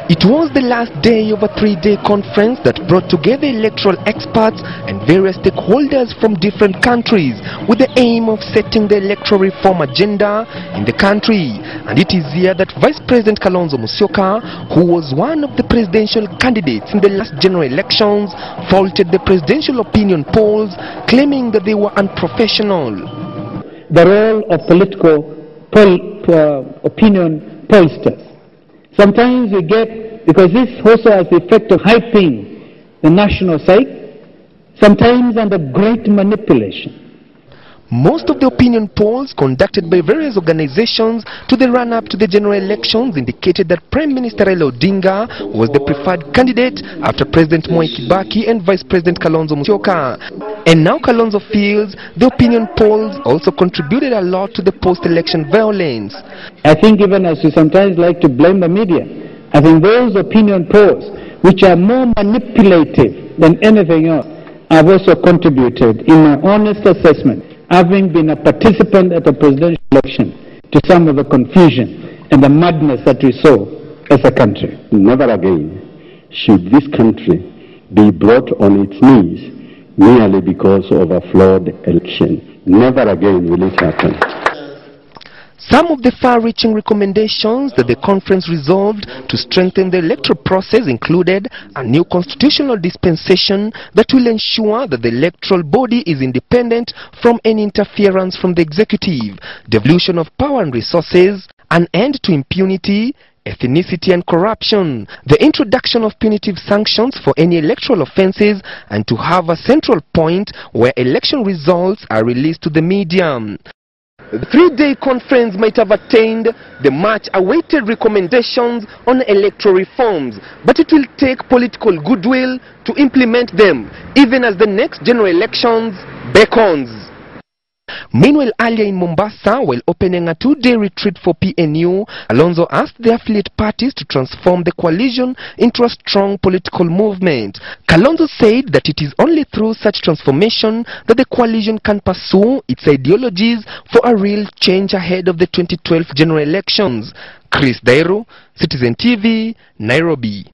It was the last day of a three-day conference that brought together electoral experts and various stakeholders from different countries with the aim of setting the electoral reform agenda in the country. And it is here that Vice President Kalonzo Musyoka, who was one of the presidential candidates in the last general elections, faulted the presidential opinion polls, claiming that they were unprofessional. The role of political opinion pollsters. Sometimes we get, because this also has the effect of hyping the national psyche, sometimes under great manipulation. Most of the opinion polls conducted by various organizations to the run-up to the general elections indicated that Prime Minister Raila Odinga was the preferred candidate after President Mwai Kibaki and Vice President Kalonzo Musyoka. And now Kalonzo feels the opinion polls also contributed a lot to the post-election violence. I think even as we sometimes like to blame the media, I think those opinion polls, which are more manipulative than anything else, have also contributed, in my honest assessment, having been a participant at the presidential election, to some of the confusion and the madness that we saw as a country. Never again should this country be brought on its knees merely because of a flawed election. Never again will it happen. Some of the far-reaching recommendations that the conference resolved to strengthen the electoral process included a new constitutional dispensation that will ensure that the electoral body is independent from any interference from the executive, devolution of power and resources, an end to impunity, ethnicity and corruption, the introduction of punitive sanctions for any electoral offences, and to have a central point where election results are released to the media. The three-day conference might have attained the much-awaited recommendations on electoral reforms, but it will take political goodwill to implement them, even as the next general elections beckons. Meanwhile, earlier in Mombasa, while opening a two-day retreat for PNU, Kalonzo asked the affiliate parties to transform the coalition into a strong political movement. Kalonzo said that it is only through such transformation that the coalition can pursue its ideologies for a real change ahead of the 2012 general elections. Chris Dairo, Citizen TV, Nairobi.